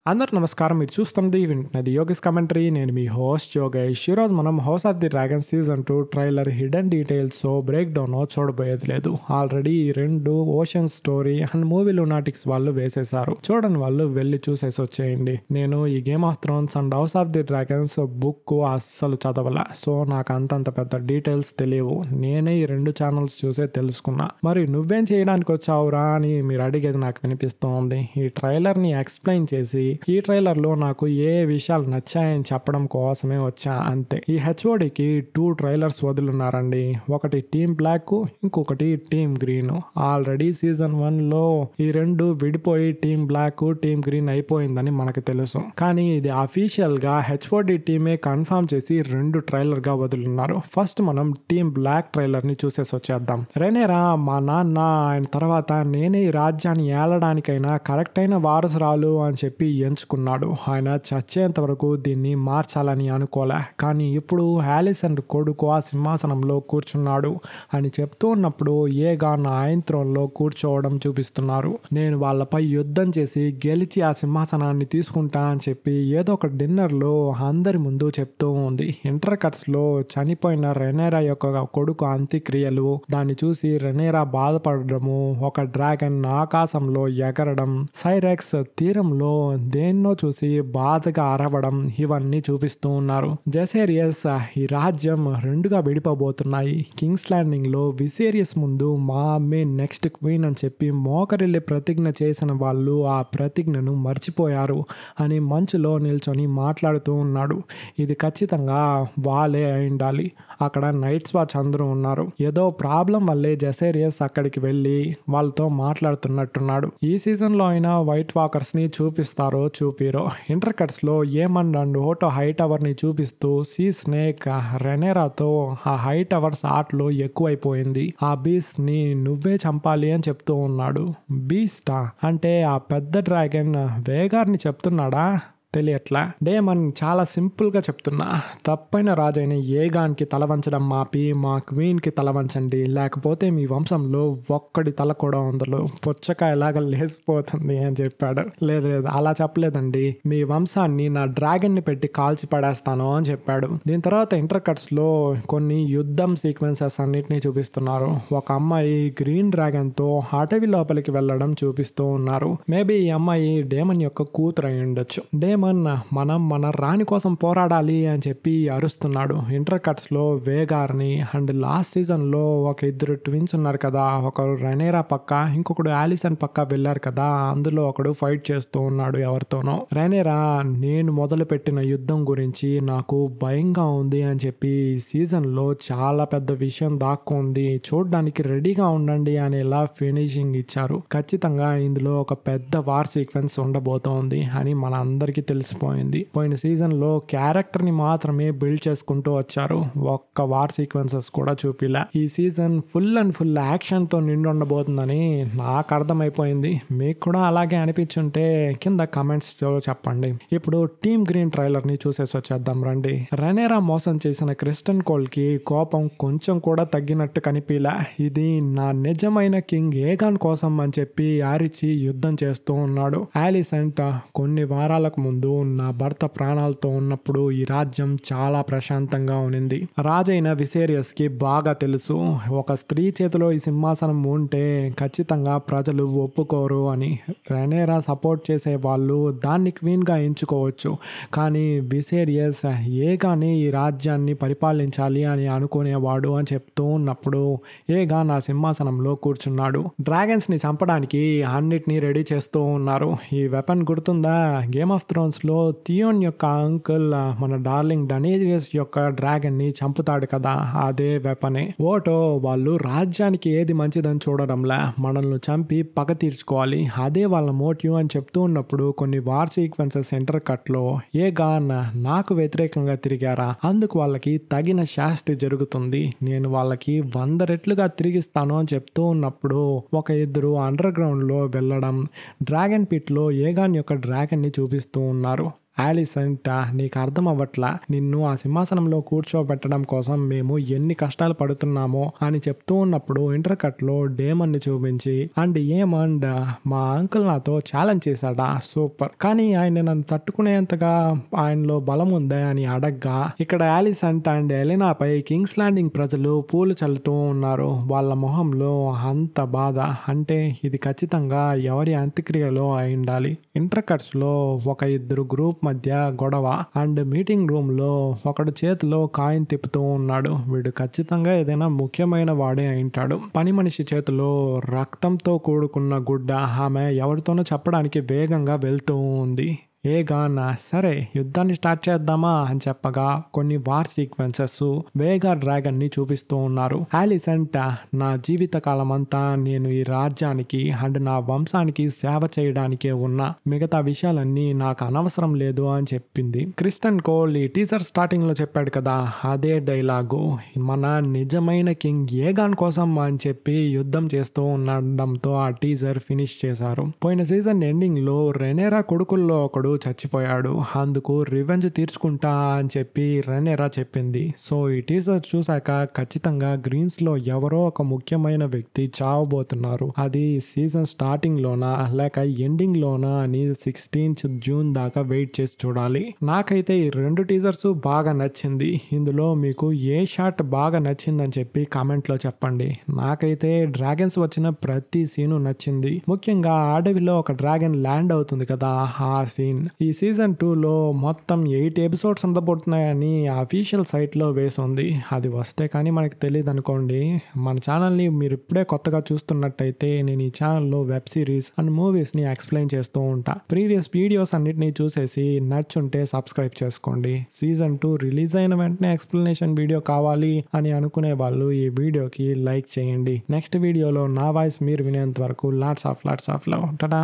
అందరూ నమస్కారం. మీరు చూస్తున్నది వింటున్నది యోగేష్ కమెంటరీ. నేను మీ హోస్ట్ యోగేష్. ఈరోజు మనం house of the dragon season 2 trailer hidden details break down చూడబోయేది లేదు. ఆల్రెడీ ఈ రెండు ocean story and movie lunatics వాళ్ళు వేసేశారు. చూడని వాళ్ళు వెళ్ళి చూసేసి వచ్చేయండి. నేను ఈ game of Thrones and house of the dragons book అస్సలు చదవలా, సో నాకు అంతంత పెద్ద డీటెయిల్స్ తెలియవు. నేనే ఈ రెండు ఛానల్స్ చూసే తెలుసుకున్నా. మరి నువ్వేం చేయడానికి వచ్చావురా అని మీరు అడిగేది నాకు వినిపిస్తోంది. ఈ ట్రైలర్ని ఎక్స్ప్లెయిన్ చేసి ఈ ట్రైలర్ లో నాకు ఏ విషయాలు నచ్చాయని చెప్పడం కోసమే వచ్చా, అంతే. ఈ హెచ్ఓడికి 2 ట్రైలర్స్ వదులున్నారండి. ఒకటి టీమ్ బ్లాక్, ఇంకొకటి టీమ్ గ్రీన్. ఆల్రెడీ సీజన్ 1 లో ఈ రెండు విడిపోయి టీమ్ బ్లాక్ టీమ్ గ్రీన్ అయిపోయిందని మనకు తెలుసు. కానీ ఇది అఫీషియల్ గా హెచ్ఓడి టీమే కన్ఫర్మ్ చేసి 2 ట్రైలర్ గా వదులున్నారు. ఫస్ట్ మనం టీమ్ బ్లాక్ ట్రైలర్ ని చూసేసి వచ్చేద్దాం. రెనేరా మా నాన్న ఆయన తర్వాత నేనే ఈ రాజ్యాన్ని ఏలడానికైనా కరెక్ట్ అయిన వారసురాలు అని చెప్పి ఎంచుకున్నాడు. ఆయన చచ్చేంత వరకు దీన్ని మార్చాలని అనుకోలే, కానీ ఇప్పుడు హాలిసన్ కొడుకు ఆ సింహాసనంలో కూర్చున్నాడు అని చెప్తూ ఉన్నప్పుడు ఏగా నా ఆయన త్రోన్లో కూర్చోవడం చూపిస్తున్నారు. నేను వాళ్ళపై యుద్ధం చేసి గెలిచి ఆ సింహాసనాన్ని తీసుకుంటా అని చెప్పి ఏదో ఒక డిన్నర్ లో అందరి ముందు చెప్తూ ఉంది. ఇంటర్ కట్స్ లో చనిపోయిన రెనేరా యొక్క కొడుకు అంత్యక్రియలు, దాన్ని చూసి రెనేరా బాధపడము, ఒక డ్రాగన్ ఆకాశంలో ఎగరడం, సైరెక్స్ తీరంలో దేన్నో చూసి బాధగా అరవడం, ఇవన్నీ చూపిస్తూ ఉన్నారు. జెసేరియస్ ఈ రాజ్యం 2గా విడిపోబోతున్నాయి. కింగ్స్ ల్యాండింగ్ లో విసేరియస్ ముందు మా అమ్మే నెక్స్ట్ క్వీన్ అని చెప్పి మోకరిల్లి ప్రతిజ్ఞ చేసిన వాళ్ళు ఆ ప్రతిజ్ఞను మర్చిపోయారు అని మంచులో నిల్చొని మాట్లాడుతూ ఉన్నాడు. ఇది ఖచ్చితంగా వాళ్ళే అయి ఉండాలి. అక్కడ నైట్స్ వాచ్ అందరూ ఉన్నారు. ఏదో ప్రాబ్లం వల్లే జెసేరియస్ అక్కడికి వెళ్ళి వాళ్ళతో మాట్లాడుతున్నట్టున్నాడు. ఈ సీజన్ లో అయినా వైట్ వాకర్స్ ని చూపిస్తారో చూపిరో. ఇంటర్ కట్స్ లో ఏమన్ అండ్ ఓటో హై టవర్ ని చూపిస్తూ సీ స్నేక్ రెనేరాతో ఆ హై టవర్స్ ఆటలో ఎక్కువైపోయింది, ఆ బీస్ట్ ని నువ్వే చంపాలి అని చెప్తూ ఉన్నాడు. బీస్టా అంటే ఆ పెద్ద డ్రాగన్ వేగార్ ని చెప్తున్నాడా తెలియట్లా. డేమన్ చాలా సింపుల్ గా చెప్తున్నా, తప్పైన రాజైన ఏగాన్కి తల వంచడం మాపి మా క్వీన్ కి తల వంచండి, లేకపోతే మీ వంశంలో ఒక్కడి తల కూడా ఉండదు, పుచ్చకాయలాగా లేసిపోతుంది అని చెప్పాడు. లేదు అలా చెప్పలేదండి, మీ వంశాన్ని నా డ్రాగన్ ని పెట్టి కాల్చి పడేస్తాను అని చెప్పాడు. దీని తర్వాత ఇంటర్ కట్స్ లో కొన్ని యుద్ధం సీక్వెన్సెస్ అన్నిటినీ చూపిస్తున్నారు. ఒక అమ్మాయి గ్రీన్ డ్రాగన్ తో అటవీ లోపలికి వెళ్ళడం చూపిస్తూ ఉన్నారు. మేబీ ఈ అమ్మాయి డేమన్ యొక్క కూతురు అయి ఉండొచ్చు. మనం మన రాణి కోసం పోరాడాలి అని చెప్పి అరుస్తున్నాడు. ఇంటర్ కట్స్ లో వేగార్ని అండ్ లాస్ట్ సీజన్ లో ఒక ఇద్దరు ట్విన్స్ ఉన్నారు కదా, ఒకరు రెనేరా పక్క ఇంకొకడు ఆలిసన్ పక్క వెళ్ళారు కదా, అందులో ఒకడు ఫైట్ చేస్తూ ఉన్నాడు ఎవరితోనో. రెనేరా నేను మొదలు పెట్టిన యుద్ధం గురించి నాకు భయంగా ఉంది అని చెప్పి సీజన్ లో చాలా పెద్ద విషయం దాక్కుంది, చూడడానికి రెడీగా ఉండండి అనేలా ఫినిషింగ్ ఇచ్చారు. ఖచ్చితంగా ఇందులో ఒక పెద్ద వార్ సీక్వెన్స్ ఉండబోతోంది అని మన అందరికీ తెలిసిపోయింది. పోయిన సీజన్ లో క్యారెక్టర్ ని మాత్రమే బిల్డ్ చేసుకుంటూ వచ్చారు, ఒక్క వార్ సీక్వెన్సెస్ కూడా చూపిలా. ఈ season full and full action తో నిండి ఉండబోతుందని నాకు అర్థమైపోయింది. మీకు కూడా అలాగే అనిపించుంటే కింద కమెంట్స్ చెప్పండి. ఇప్పుడు టీమ్ గ్రీన్ ట్రైలర్ ని చూసేసి వచ్చేద్దాం రండి. రెనేరా మోసం చేసిన క్రిస్టన్ కోల్ కి కోపం కొంచెం కూడా తగ్గినట్టు కనిపిలా. ఇది నా నిజమైన కింగ్ ఏగాన్ కోసం అని చెప్పి ఆరిచి యుద్ధం చేస్తూ ఉన్నాడు. ఆలిసెంట్ కొన్ని వారాలకు ముందు నా భర్త ప్రాణాలతో ఉన్నప్పుడు ఈ రాజ్యం చాలా ప్రశాంతంగా ఉన్నింది. రాజైన విసేరియస్ కి బాగా తెలుసు, ఒక స్త్రీ చేతిలో ఈ సింహాసనం ఉంటే ఖచ్చితంగా ప్రజలు ఒప్పుకోరు అని. రెనేరా సపోర్ట్ చేసే వాళ్ళు దాన్ని క్వీన్ గా ఎంచుకోవచ్చు, కానీ విసేరియస్ ఏగాని ఈ రాజ్యాన్ని పరిపాలించాలి అని అనుకునేవాడు అని చెప్తూ ఉన్నప్పుడు ఏగా నా సింహాసనంలో కూర్చున్నాడు. డ్రాగన్స్ ని చంపడానికి అన్నిటినీ రెడీ చేస్తూ ఉన్నారు. ఈ వెపన్ గుర్తుందా, గేమ్ ఆఫ్ థ్రోన్స్ లో థియోన్ యొక్క అంకుల్ మన డార్లింగ్ డనేరియస్ యొక్క డ్రాగన్ ని చంపుతాడు కదా, అదే వెపనే. ఓటో వాళ్ళు రాజ్యానికి ఏది మంచిదని చూడడంలా మనల్ని చంపి పగ తీర్చుకోవాలి, అదే వాళ్ళ మోటివ్ అని చెప్తూ ఉన్నప్పుడు కొన్ని వార్ సీక్వెన్సెస్ ఇంటర్ కట్ లో ఏగా నాకు వ్యతిరేకంగా తిరిగారా, అందుకు వాళ్ళకి తగిన శాస్తి జరుగుతుంది, నేను వాళ్ళకి 100 రెట్లుగా తిరిగిస్తాను అని చెప్తూ ఉన్నప్పుడు ఒక ఇద్దరు అండర్ గ్రౌండ్ లో వెళ్ళడం, డ్రాగన్ పిట్ లో ఏగాన్ యొక్క డ్రాగన్ ని చూపిస్తూ ఉన్నారు. ఆలిసెంట్ నీకు అర్థం అవ్వట్లా, నిన్ను ఆ సింహాసనంలో కూర్చోబెట్టడం కోసం మేము ఎన్ని కష్టాలు పడుతున్నామో అని చెప్తూ ఉన్నప్పుడు ఇంటర్ కట్ లో డేమన్ ని చూపించి అండ్ మా అంకుల్ నాతో ఛాలెంజ్ చేశాడా, సూపర్, కానీ ఆయన నన్ను తట్టుకునేంతగా ఆయనలో బలం ఉందా అని అడగ్గా ఇక్కడ ఆలిసెంట్ అండ్ ఎలెనాపై కింగ్స్ ల్యాండింగ్ ప్రజలు పూలు చల్లుతూ ఉన్నారు. వాళ్ళ మొహంలో అంత బాధ, అంటే ఇది ఖచ్చితంగా ఎవరి అంత్యక్రియలో అయి ఉండాలి. ఇంటర్ కట్స్ లో ఒక ఇద్దరు గ్రూప్ మధ్య గొడవ అండ్ మీటింగ్ రూమ్ లో ఒకడు చేతిలో కాయిన్ తిప్పుతూ ఉన్నాడు. వీడు ఖచ్చితంగా ఏదైనా ముఖ్యమైన వాడే అయింటాడు. పని మనిషి చేతిలో రక్తంతో కూడుకున్న గుడ్డ. ఆమె ఎవరితోనో చెప్పడానికి వేగంగా వెళ్తూ ఉంది. ఏగాన్ సరే యుద్ధాన్ని స్టార్ట్ చేద్దామా అని చెప్పగా కొన్ని వార్ సీక్వెన్సెస్ వేగా డ్రాగన్ ని చూపిస్తూ ఉన్నారు. ఆలిసెంట్ నా జీవిత కాలం అంతా నేను ఈ రాజ్యానికి అండ్ నా వంశానికి సేవ చేయడానికే ఉన్నా, మిగతా విషయాలన్నీ నాకు అనవసరం లేదు అని చెప్పింది. క్రిస్టన్ కోల్ ఈ టీజర్ స్టార్టింగ్ లో చెప్పాడు కదా, అదే డైలాగు మన నిజమైన కింగ్ ఏగాన్ కోసం అని చెప్పి యుద్ధం చేస్తూ ఉండడంతో ఆ టీజర్ ఫినిష్ చేశారు. పోయిన సీజన్ ఎండింగ్ లో రెనేరా కొడుకుల్లో ఒకడు చచ్చిపోయాడు, అందుకు రివెంజ్ తీర్చుకుంటా అని చెప్పి రెనేరా చెప్పింది. సో ఈ టీజర్ చూసాక ఖచ్చితంగా గ్రీన్స్ లో ఎవరో ఒక ముఖ్యమైన వ్యక్తి చావబోతున్నారు. అది సీజన్ స్టార్టింగ్ లోనా లేక ఎండింగ్ లోనా అని 16th జూన్ దాకా వెయిట్ చేసి చూడాలి. నాకైతే ఈ రెండు టీజర్స్ బాగా నచ్చింది. ఇందులో మీకు ఏ షాట్ బాగా నచ్చిందని చెప్పి కామెంట్ లో చెప్పండి. నాకైతే డ్రాగన్స్ వచ్చిన ప్రతి సీను నచ్చింది. ముఖ్యంగా అడవిలో ఒక డ్రాగన్ ల్యాండ్ అవుతుంది కదా, ఆ సీన్. ఈ సీజన్ 2 లో మొత్తం 8 ఎపిసోడ్స్ అందబోతున్నాయని అఫీషియల్ సైట్ లో వేసి ఉంది. అది వస్తే కానీ మనకి తెలియదు అనుకోండి. మన ఛానల్ని మీరు ఇప్పుడే కొత్తగా చూస్తున్నట్టయితే నేను ఈ ఛానల్లో వెబ్ సిరీస్ అండ్ మూవీస్ ని ఎక్స్ప్లెయిన్ చేస్తూ ఉంటా. ప్రీవియస్ వీడియోస్ అన్నిటిని చూసేసి నచ్చుంటే సబ్స్క్రైబ్ చేసుకోండి. సీజన్ 2 రిలీజ్ అయిన వెంటనే ఎక్స్ప్లెనేషన్ వీడియో కావాలి అని అనుకునే వాళ్ళు ఈ వీడియోకి లైక్ చేయండి. నెక్స్ట్ వీడియోలో నా వాయిస్ మీరు వినేంత వరకు లాట్స్ ఆఫ్ లవ్. టాటా.